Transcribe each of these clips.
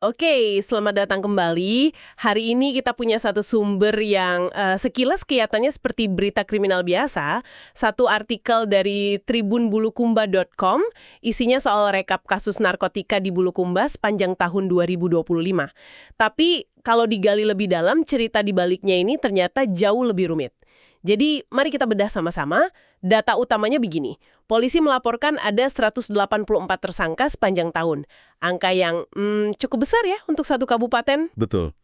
Oke, selamat datang kembali. Hari ini kita punya satu sumber yang sekilas kelihatannya seperti berita kriminal biasa. Satu artikel dari tribunbulukumba.com, isinya soal rekap kasus narkotika di Bulukumba sepanjang tahun 2025. Tapi kalau digali lebih dalam, cerita di baliknya ini ternyata jauh lebih rumit. Jadi, mari kita bedah sama-sama. Data utamanya begini. Polisi melaporkan ada 184 tersangka sepanjang tahun. Angka yang cukup besar ya untuk satu kabupaten. Betul.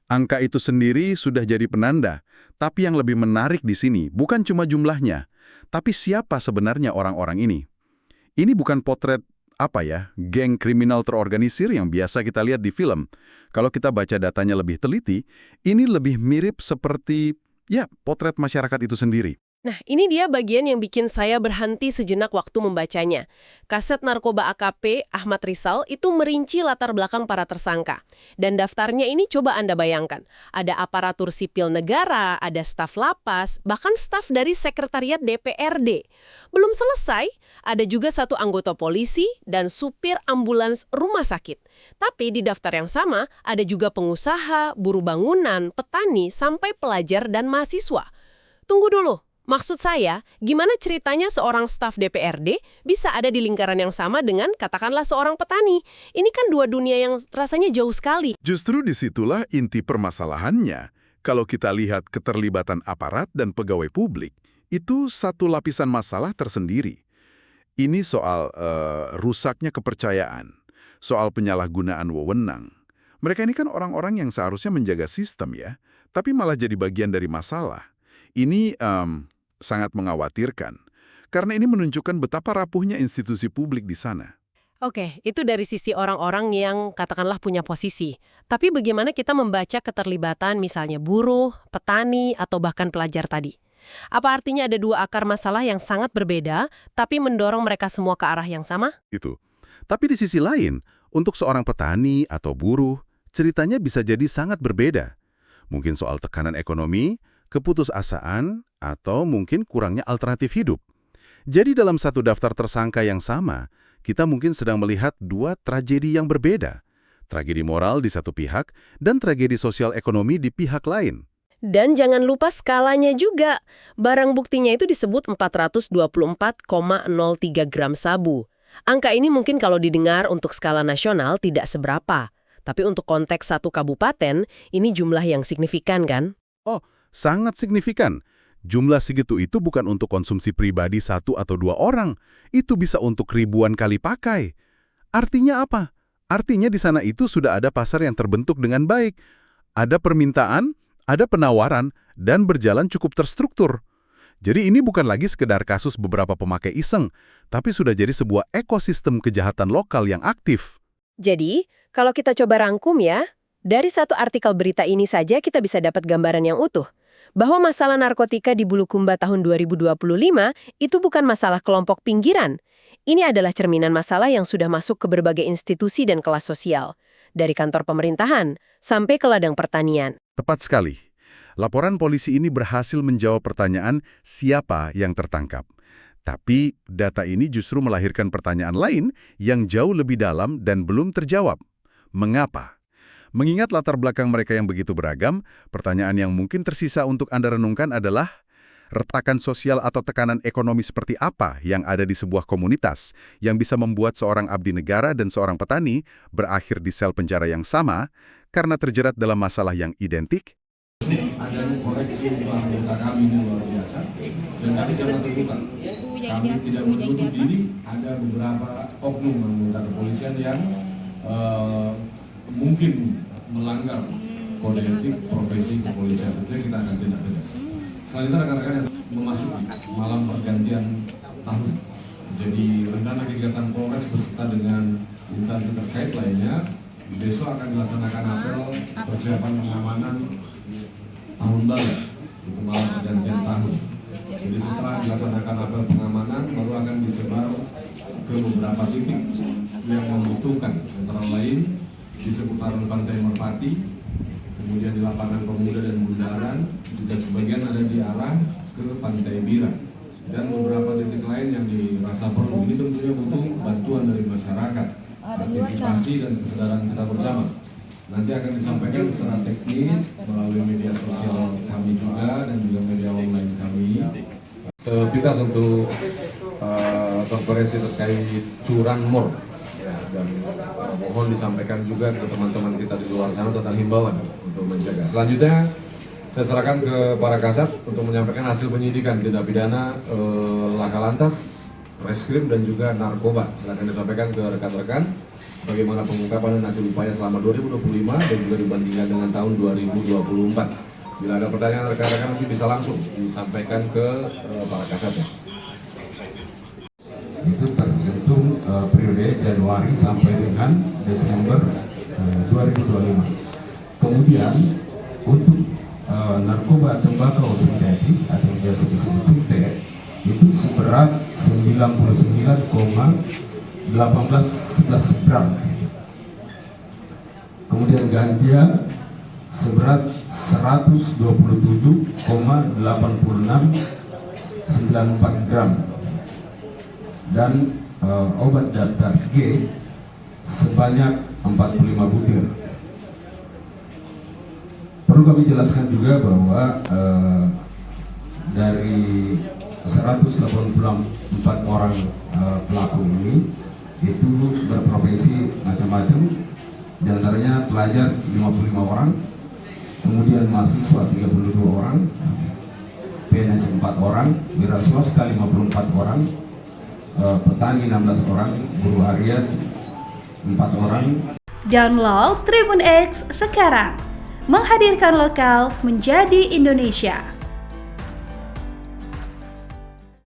Angka itu sendiri sudah jadi penanda. Tapi yang lebih menarik di sini bukan cuma jumlahnya, tapi siapa sebenarnya orang-orang ini. Ini bukan potret geng kriminal terorganisir yang biasa kita lihat di film. Kalau kita baca datanya lebih teliti, ini lebih mirip seperti potret masyarakat itu sendiri. Nah, ini dia bagian yang bikin saya berhenti sejenak waktu membacanya. Kaset Narkoba AKP Ahmad Rizal itu merinci latar belakang para tersangka. Dan daftarnya ini coba Anda bayangkan. Ada aparatur sipil negara, ada staf lapas, bahkan staf dari sekretariat DPRD. Belum selesai, ada juga satu anggota polisi dan supir ambulans rumah sakit. Tapi di daftar yang sama, ada juga pengusaha, buruh bangunan, petani, sampai pelajar dan mahasiswa. Tunggu dulu. Maksud saya, gimana ceritanya seorang staf DPRD bisa ada di lingkaran yang sama dengan katakanlah seorang petani? Ini kan dua dunia yang rasanya jauh sekali. Justru disitulah inti permasalahannya. Kalau kita lihat keterlibatan aparat dan pegawai publik, itu satu lapisan masalah tersendiri. Ini soal rusaknya kepercayaan, soal penyalahgunaan wewenang. Mereka ini kan orang-orang yang seharusnya menjaga sistem ya, tapi malah jadi bagian dari masalah. Ini sangat mengkhawatirkan, karena ini menunjukkan betapa rapuhnya institusi publik di sana. Oke, itu dari sisi orang-orang yang katakanlah punya posisi. Tapi bagaimana kita membaca keterlibatan misalnya buruh, petani, atau bahkan pelajar tadi? Apa artinya ada dua akar masalah yang sangat berbeda, tapi mendorong mereka semua ke arah yang sama? Itu. Tapi di sisi lain, untuk seorang petani atau buruh, ceritanya bisa jadi sangat berbeda. Mungkin soal tekanan ekonomi, keputusasaan, atau mungkin kurangnya alternatif hidup. Jadi dalam satu daftar tersangka yang sama, kita mungkin sedang melihat dua tragedi yang berbeda. Tragedi moral di satu pihak dan tragedi sosial ekonomi di pihak lain. Dan jangan lupa skalanya juga. Barang buktinya itu disebut 424,03 gram sabu. Angka ini mungkin kalau didengar untuk skala nasional tidak seberapa. Tapi untuk konteks satu kabupaten, ini jumlah yang signifikan kan? Oh, sangat signifikan. Jumlah segitu itu bukan untuk konsumsi pribadi satu atau dua orang. Itu bisa untuk ribuan kali pakai. Artinya apa? Artinya di sana itu sudah ada pasar yang terbentuk dengan baik. Ada permintaan, ada penawaran, dan berjalan cukup terstruktur. Jadi ini bukan lagi sekedar kasus beberapa pemakai iseng, tapi sudah jadi sebuah ekosistem kejahatan lokal yang aktif. Jadi, kalau kita coba rangkum ya, dari satu artikel berita ini saja kita bisa dapat gambaran yang utuh. Bahwa masalah narkotika di Bulukumba tahun 2025 itu bukan masalah kelompok pinggiran. Ini adalah cerminan masalah yang sudah masuk ke berbagai institusi dan kelas sosial. Dari kantor pemerintahan sampai ke ladang pertanian. Tepat sekali. Laporan polisi ini berhasil menjawab pertanyaan siapa yang tertangkap. Tapi data ini justru melahirkan pertanyaan lain yang jauh lebih dalam dan belum terjawab. Mengapa? Mengingat latar belakang mereka yang begitu beragam, pertanyaan yang mungkin tersisa untuk Anda renungkan adalah retakan sosial atau tekanan ekonomi seperti apa yang ada di sebuah komunitas yang bisa membuat seorang abdi negara dan seorang petani berakhir di sel penjara yang sama karena terjerat dalam masalah yang identik? Adanya koreksi anggota kami ini luar biasa dan kami sangat terbuka. Kami tidak menutup diri, ada beberapa oknum anggota kepolisian yang mungkin melanggar kode etik profesi kepolisian. Itu kita akan tindak tegas. Selanjutnya rekan-rekan yang memasuki malam pergantian tahun. Jadi rencana kegiatan Polres beserta dengan instansi terkait lainnya besok akan dilaksanakan apel persiapan pengamanan tahun baru untuk malam pergantian tahun. Jadi setelah dilaksanakan apel pengamanan baru akan disebar ke beberapa titik yang membutuhkan, antara lain di seputaran Pantai Merpati, kemudian di lapangan Pemuda dan Bundaran, juga sebagian ada di arah ke Pantai Bira, dan beberapa titik lain yang dirasa perlu. Ini tentunya butuh bantuan dari masyarakat, partisipasi dan kesadaran kita bersama. Nanti akan disampaikan secara teknis melalui media sosial kami juga dan juga media online kami. Kita untuk konferensi terkait curanmor ya, dan mohon disampaikan juga ke teman-teman kita di luar sana tentang himbauan untuk menjaga. Selanjutnya saya serahkan ke para kasat untuk menyampaikan hasil penyidikan tindak pidana laka lantas, reskrim dan juga narkoba. Silakan disampaikan ke rekan-rekan bagaimana pengungkapan dan hasil upaya selama 2025 dan juga dibandingkan dengan tahun 2024. Bila ada pertanyaan rekan-rekan nanti bisa langsung disampaikan ke para kasatnya. Itu terhitung periode Januari sampai dengan Desember 2025. Kemudian untuk narkoba tembakau sintetis atau biasa disebut sintet itu seberat 99,1811 gram. Kemudian ganja seberat 127,8694 gram dan obat daftar G sebanyak 45 butir. Perlu kami jelaskan juga bahwa dari 184 orang pelaku ini itu berprofesi macam-macam, diantaranya pelajar 55 orang, kemudian mahasiswa 32 orang, PNS 4 orang, wira swasta 54 orang, petani 16 orang, buruh harian 4 orang. Download Tribun X sekarang, menghadirkan lokal menjadi Indonesia.